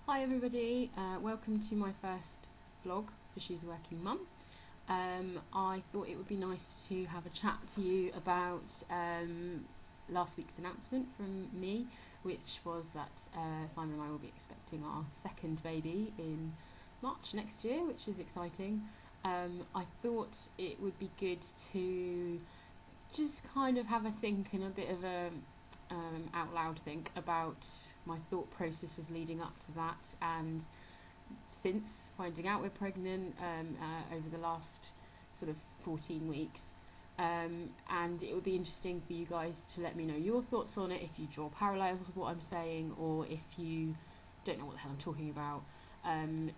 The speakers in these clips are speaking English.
Hi everybody, welcome to my first vlog for She's a Working Mum. I thought it would be nice to have a chat to you about last week's announcement from me, which was that Simon and I will be expecting our second baby in March next year, which is exciting. I thought it would be good to just kind of have a think and a bit of a out loud think about my thought processes leading up to that, and since finding out we're pregnant over the last sort of 14 weeks. And it would be interesting for you guys to let me know your thoughts on it, if you draw parallels with what I'm saying, or if you don't know what the hell I'm talking about.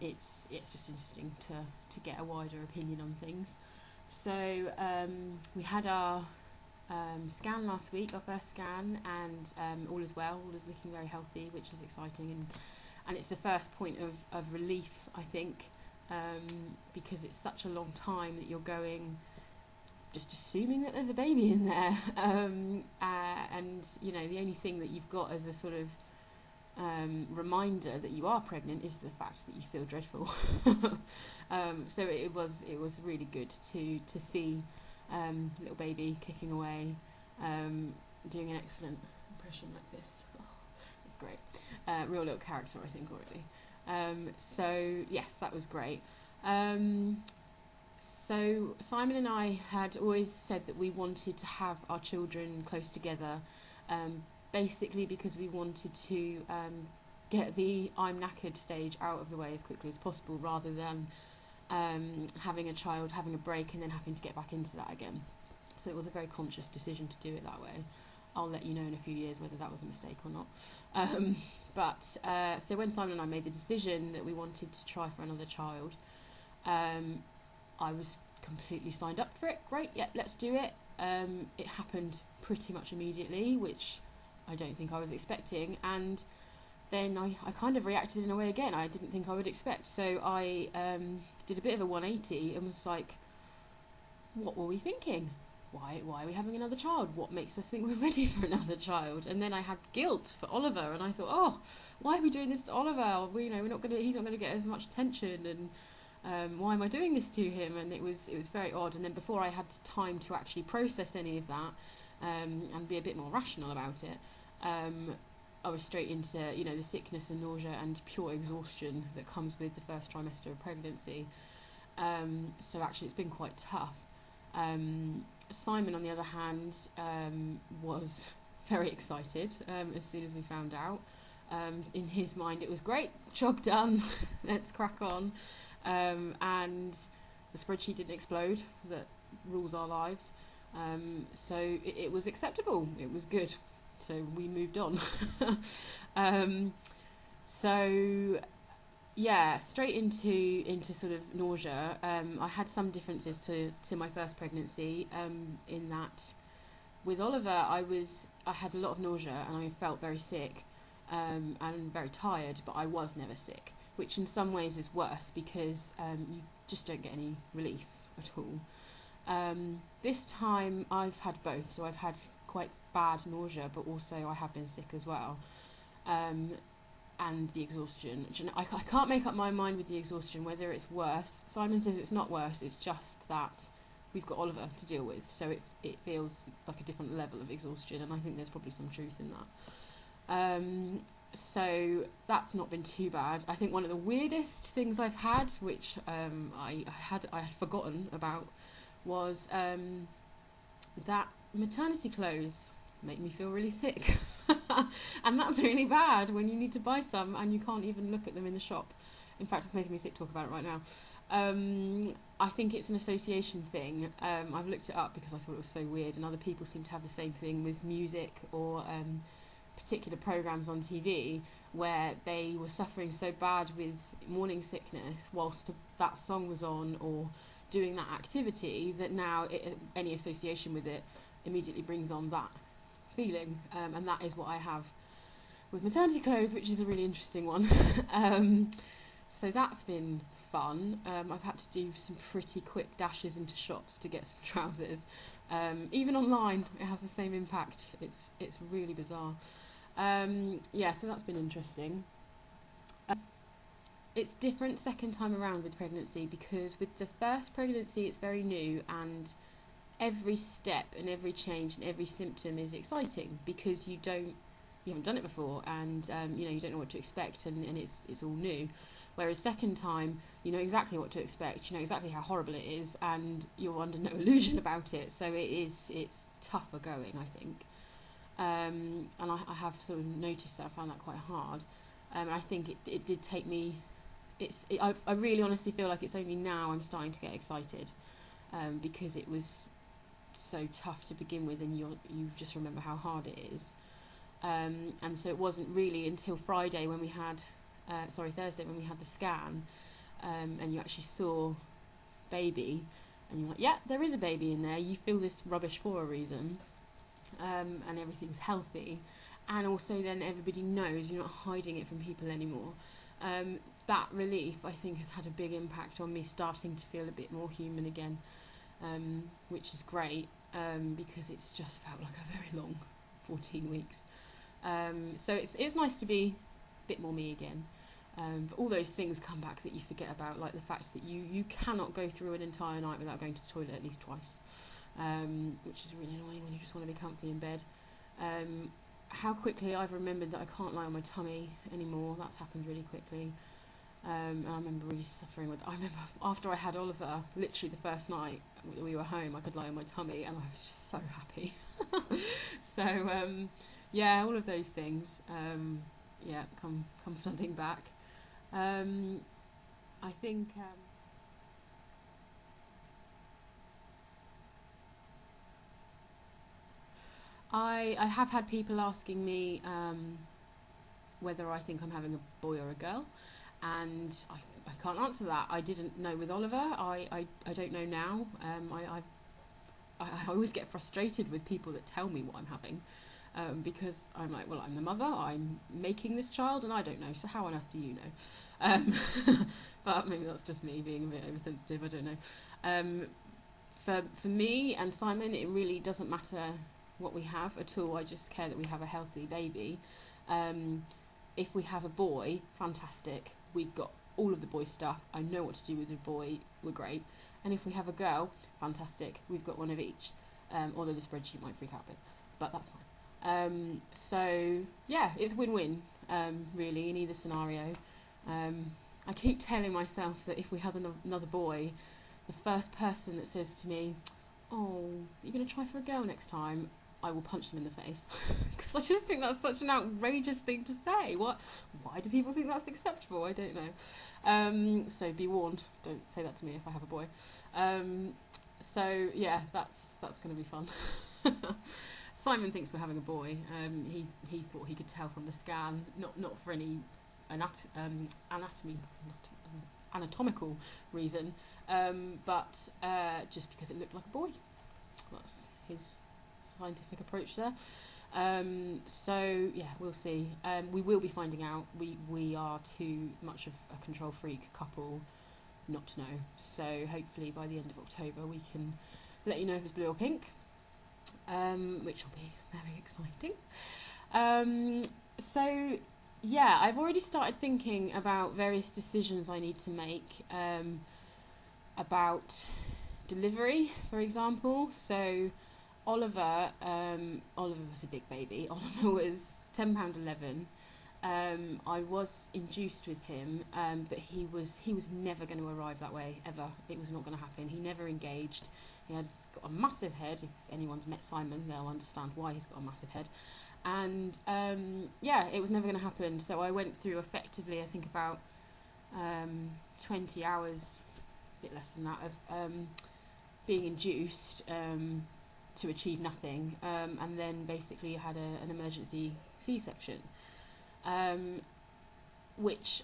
It's just interesting to get a wider opinion on things. So we had our scan last week, our first scan, and all is well, all is looking very healthy, which is exciting, and it's the first point of relief, I think, because it's such a long time that you're going just assuming that there's a baby in there, and you know, the only thing that you've got as a sort of reminder that you are pregnant is the fact that you feel dreadful. So it was really good to see little baby kicking away, doing an excellent impression like this. Oh, that's great. Real little character, I think, already. So yes, that was great. So Simon and I had always said that we wanted to have our children close together, basically because we wanted to get the I'm knackered stage out of the way as quickly as possible, rather than having a child, having a break, and then having to get back into that again. So it was a very conscious decision to do it that way. I'll let you know in a few years whether that was a mistake or not. So when Simon and I made the decision that we wanted to try for another child, I was completely signed up for it. Great, yeah, let's do it. It happened pretty much immediately, which I don't think I was expecting, and then I kind of reacted in a way again I didn't think I would expect. So I did a bit of a 180 and was like, what were we thinking? Why are we having another child? What makes us think we're ready for another child? And then I had guilt for Oliver, and I thought, oh, why are we doing this to Oliver? He's not going to get as much attention, and why am I doing this to him? And it was very odd. And then before I had time to actually process any of that and be a bit more rational about it, I was straight into, you know, the sickness and nausea and pure exhaustion that comes with the first trimester of pregnancy. So actually it's been quite tough. Simon, on the other hand, was very excited as soon as we found out. In his mind it was great, job done, let's crack on. And the spreadsheet didn't explode that rules our lives. So it was acceptable, it was good. So we moved on. So yeah, straight into sort of nausea. I had some differences to my first pregnancy, in that with Oliver I had a lot of nausea and I felt very sick, and very tired, but I was never sick, which in some ways is worse because you just don't get any relief at all. This time I've had both, so I've had quite bad nausea, but also I have been sick as well, and the exhaustion. I can't make up my mind with the exhaustion whether it's worse. Simon says it's not worse, it's just that we've got Oliver to deal with, so it feels like a different level of exhaustion, and I think there's probably some truth in that. So that's not been too bad. I think one of the weirdest things I've had, which I had forgotten about, was that maternity clothes make me feel really sick. And that's really bad when you need to buy some and you can't even look at them in the shop. In fact, it's making me sick to talk about it right now. I think it's an association thing. I've looked it up because I thought it was so weird, and other people seem to have the same thing with music or particular programs on TV where they were suffering so bad with morning sickness whilst that song was on or doing that activity, that now any association with it immediately brings on that feeling, and that is what I have with maternity clothes, which is a really interesting one. So that's been fun. I've had to do some pretty quick dashes into shops to get some trousers. Even online it has the same impact. It's really bizarre. Yeah, so that's been interesting. it's different second time around with pregnancy, because with the first pregnancy it's very new, and every step and every change and every symptom is exciting because you haven't done it before, and you don't know what to expect, and it's all new. Whereas second time, you know exactly what to expect, you know exactly how horrible it is, and you're under no illusion about it. So it's tougher going, I think. And I have sort of noticed that I found that quite hard. I think it did take me. I really honestly feel like it's only now I'm starting to get excited, because it was so tough to begin with, and you just remember how hard it is. And so it wasn't really until Thursday when we had the scan, and you actually saw baby, and you're like, yeah, there is a baby in there. You feel this rubbish for a reason, and everything's healthy, and also then everybody knows you're not hiding it from people anymore. That relief, I think, has had a big impact on me starting to feel a bit more human again, which is great, because it's just felt like a very long 14 weeks. So it's nice to be a bit more me again. But all those things come back that you forget about, like the fact that you cannot go through an entire night without going to the toilet at least twice, which is really annoying when you just want to be comfy in bed. How quickly I've remembered that I can't lie on my tummy anymore. That's happened really quickly. And I remember really suffering with. I remember after I had Oliver, literally the first night that we were home, I could lie on my tummy, and I was just so happy. So yeah, all of those things, come flooding back. I think. I have had people asking me whether I think I'm having a boy or a girl, and I can't answer that. I didn't know with Oliver. I don't know now. I always get frustrated with people that tell me what I'm having, because I'm like, well, I'm the mother. I'm making this child, and I don't know. So how on earth do you know? But maybe that's just me being a bit oversensitive. I don't know. For me and Simon, it really doesn't matter what we have at all. I just care that we have a healthy baby. If we have a boy, fantastic. We've got all of the boy stuff. I know what to do with the boy. We're great. And if we have a girl, fantastic. We've got one of each. Although the spreadsheet might freak out a bit, but that's fine. So yeah, it's win-win, really, in either scenario. I keep telling myself that if we have another boy, the first person that says to me, "Oh, you're going to try for a girl next time," I will punch them in the face, because I just think that's such an outrageous thing to say. Why do people think that's acceptable? I don't know. So be warned, don't say that to me if I have a boy. So yeah, that's going to be fun. Simon thinks we're having a boy. He thought he could tell from the scan, not for any anatomical reason, but just because it looked like a boy. That's his scientific approach there. So yeah, we'll see. We will be finding out. We are too much of a control freak couple not to know. So hopefully by the end of October we can let you know if it's blue or pink, which will be very exciting. So yeah, I've already started thinking about various decisions I need to make, about delivery, for example. So Oliver was a big baby. Oliver was £10.11. I was induced with him, but he was never going to arrive that way, ever. It was not going to happen. He never engaged. He had got a massive head. If anyone's met Simon, they'll understand why he's got a massive head. And yeah, it was never going to happen. So I went through effectively, I think about 20 hours, a bit less than that, of being induced to achieve nothing, and then basically had an emergency C-section, which,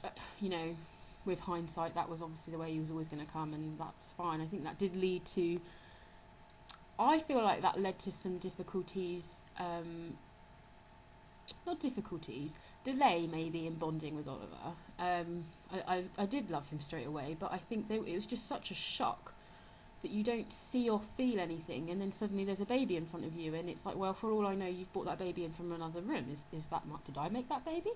with hindsight, that was obviously the way he was always going to come, and that's fine. I think that did lead to, I feel like that led to some difficulties, not difficulties, delay maybe in bonding with Oliver. I did love him straight away, but I think it was just such a shock that you don't see or feel anything, and then suddenly there's a baby in front of you, and it's like, well, for all I know, you've brought that baby in from another room. Is that not, did I make that baby?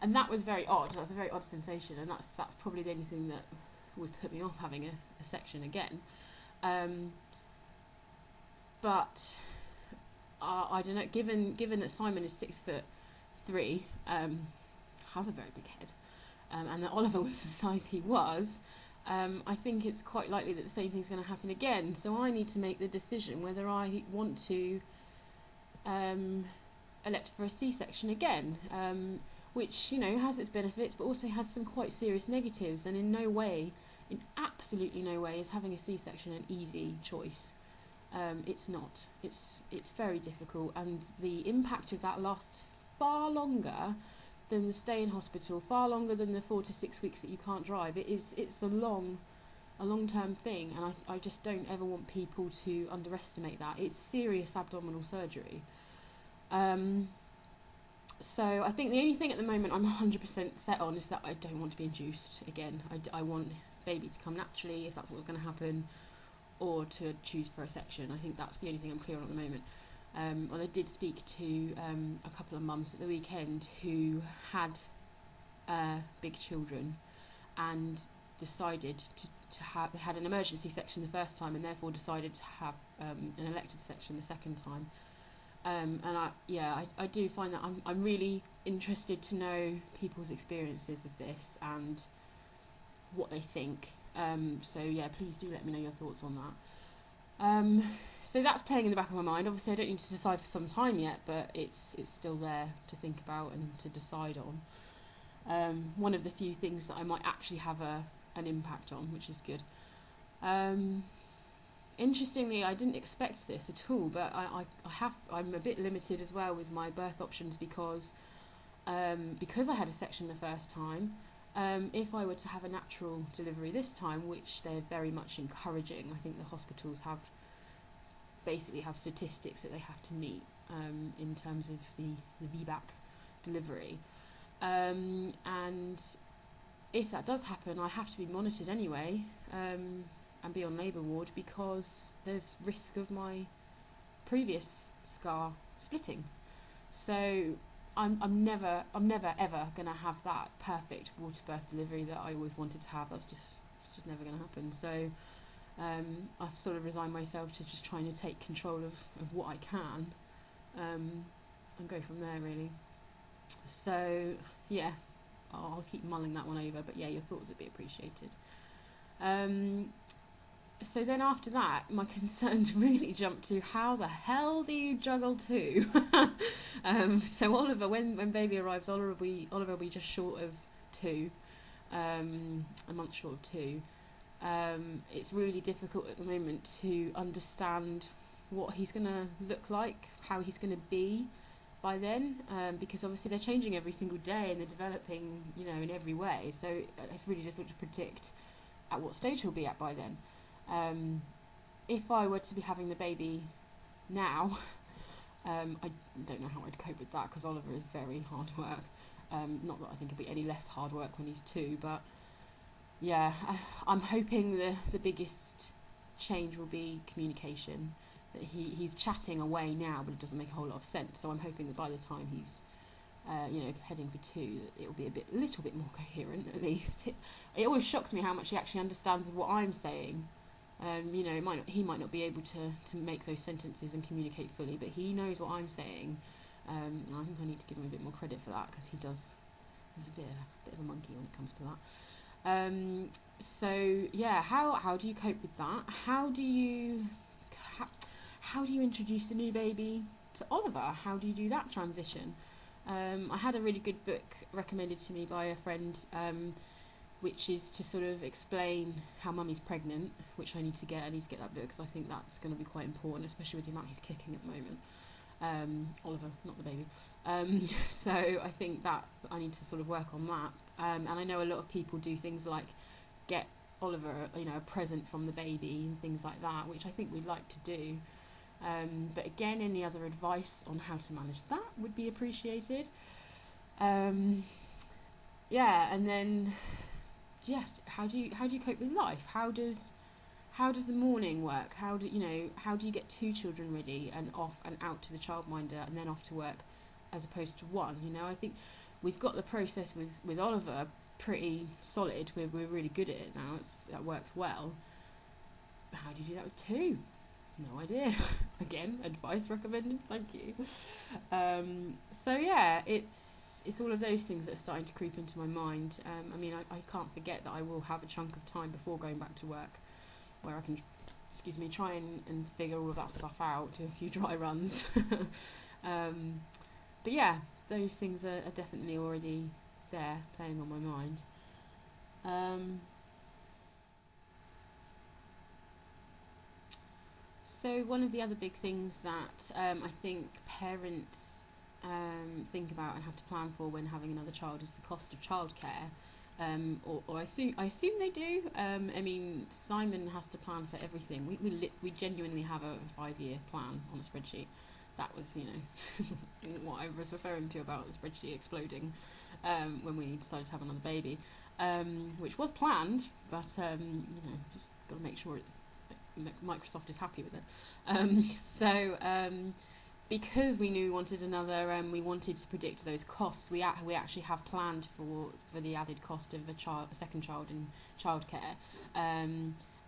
And that was very odd. That's a very odd sensation, and that's probably the only thing that would put me off having a section again. But I don't know. Given that Simon is 6'3", has a very big head, and that Oliver was the size he was, I think it's quite likely that the same thing's going to happen again. So I need to make the decision whether I want to elect for a C-section again, which, you know, has its benefits but also has some quite serious negatives, and in absolutely no way is having a C-section an easy choice. It's not. It's very difficult, and the impact of that lasts far longer than the stay in hospital, far longer than the 4 to 6 weeks that you can't drive. It's a long-term thing, and I just don't ever want people to underestimate that. It's serious abdominal surgery. So I think the only thing at the moment I'm 100% set on is that I don't want to be induced again. I want baby to come naturally, if that's what's going to happen, or to choose for a section. I think that's the only thing I'm clear on at the moment. Well, I did speak to a couple of mums at the weekend who had big children and decided to have, they had an emergency section the first time and therefore decided to have an elected section the second time. And I do find that I'm really interested to know people's experiences of this and what they think. So yeah, please do let me know your thoughts on that. So that's playing in the back of my mind. Obviously I don't need to decide for some time yet, but it's still there to think about and to decide on. One of the few things that I might actually have an impact on, which is good. Interestingly, I didn't expect this at all, but I'm a bit limited as well with my birth options because I had a section the first time. If I were to have a natural delivery this time, which they're very much encouraging, I think the hospitals basically have statistics that they have to meet in terms of the VBAC delivery. And if that does happen, I have to be monitored anyway and be on labour ward because there's risk of my previous scar splitting. So I'm never ever going to have that perfect water birth delivery that I always wanted to have. It's just never going to happen. So I've sort of resigned myself to just trying to take control of what I can and go from there, really. So yeah, I'll keep mulling that one over, but yeah, your thoughts would be appreciated. So then after that, my concerns really jumped to how the hell do you juggle two? So Oliver, when baby arrives, Oliver will be just short of 2, a month short of 2. It's really difficult at the moment to understand what he's going to look like, how he's going to be by then, because obviously they're changing every single day and they're developing, you know, in every way. So it's really difficult to predict at what stage he'll be at by then. If I were to be having the baby now, I don't know how I'd cope with that because Oliver is very hard work. Not that I think it'll be any less hard work when he's 2, but yeah, I'm hoping the biggest change will be communication. That he's chatting away now, but it doesn't make a whole lot of sense. So I'm hoping that by the time he's heading for 2, that it will be a little bit more coherent at least. It always shocks me how much he actually understands of what I'm saying. You know, he might not be able to make those sentences and communicate fully, but he knows what I'm saying. And I think I need to give him a bit more credit for that because he's a bit of a monkey when it comes to that. So yeah, how do you cope with that? How do you introduce a new baby to Oliver? How do you do that transition? I had a really good book recommended to me by a friend, which is to sort of explain how mummy's pregnant, which I need to get that book because I think that's going to be quite important, especially with the amount he's kicking at the moment. Oliver, not the baby. So I think that I need to sort of work on that. And I know a lot of people do things like get Oliver, you know, a present from the baby and things like that, which I think we'd like to do. But again, any other advice on how to manage that would be appreciated. Yeah, and then yeah, how do you cope with life? How does how does the morning work? How do you get 2 children ready and off and out to the childminder and then off to work, as opposed to one? I think we've got the process with Oliver pretty solid. We're really good at it now. That works well. How do you do that with 2? No idea. Again, advice recommended. Thank you. So yeah, it's all of those things that are starting to creep into my mind. I can't forget that I will have a chunk of time before going back to work where I can, try and figure all of that stuff out, do a few dry runs. But yeah, those things are definitely already there, playing on my mind. So one of the other big things that I think parents think about and have to plan for when having another child is the cost of childcare. Or I assume they do. Simon has to plan for everything. We genuinely have a 5-year plan on a spreadsheet. That was, what I was referring to about the spreadsheet exploding when we decided to have another baby, which was planned, but just got to make sure Microsoft is happy with it. Because we knew we wanted another, we wanted to predict those costs. We actually have planned for the added cost of a second child in childcare,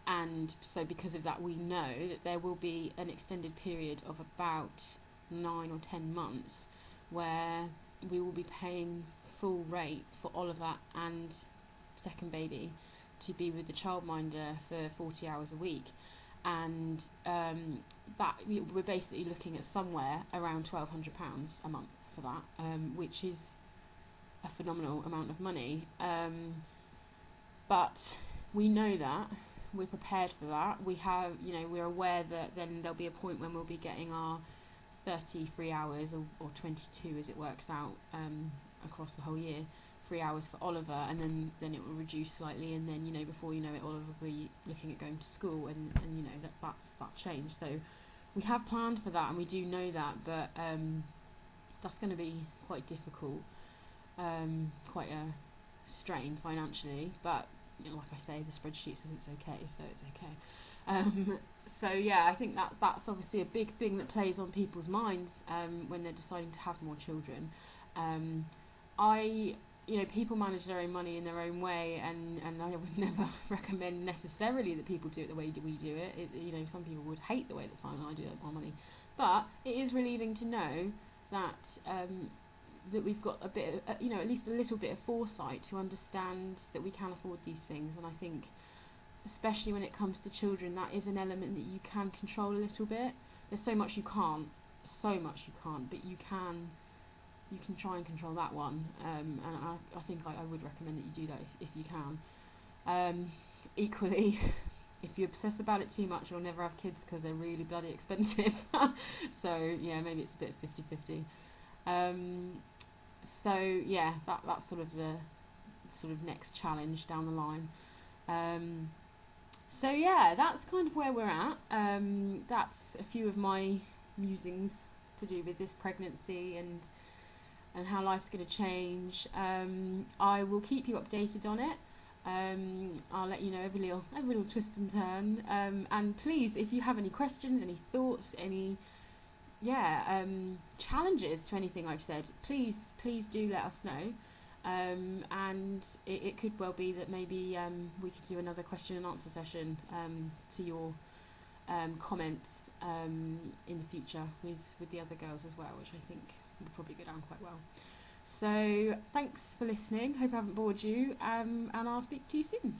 and so because of that, we know that there will be an extended period of about 9 or 10 months where we will be paying full rate for Oliver and second baby to be with the childminder for 40 hours a week. And that we're basically looking at somewhere around £1,200 a month for that, which is a phenomenal amount of money. But we know that, we're prepared for that. We're aware that then there'll be a point when we'll be getting our 33 hours or 22 as it works out across the whole year. 3 hours for Oliver, and then it will reduce slightly, and then before you know it, Oliver will be looking at going to school, and that's that change. So we have planned for that, and we do know that, but that's going to be quite difficult, quite a strain financially. But like I say, the spreadsheet says it's okay, so it's okay. So yeah, I think that's obviously a big thing that plays on people's minds when they're deciding to have more children. People manage their own money in their own way, and I would never recommend necessarily that people do it the way we do it. Some people would hate the way that Simon and I do it with our money, but it is relieving to know that that we've got a bit of, at least a little bit of foresight to understand that we can afford these things. And I think, especially when it comes to children, that is an element that you can control a little bit. There's so much you can't, but you can try and control that one, and I think I would recommend that you do that if you can. Equally, if you obsess about it too much, you'll never have kids because they're really bloody expensive. So yeah, maybe it's a bit 50-50. So yeah, that's sort of the next challenge down the line. So yeah, that's kind of where we're at. That's a few of my musings to do with this pregnancy and how life's going to change. I will keep you updated on it. I'll let you know every little twist and turn. And please, if you have any questions, any thoughts, any challenges to anything I've said, please do let us know. And it could well be that maybe we could do another question and answer session to your comments in the future with the other girls as well, which I think will probably go down quite well. So thanks for listening. Hope I haven't bored you, and I'll speak to you soon.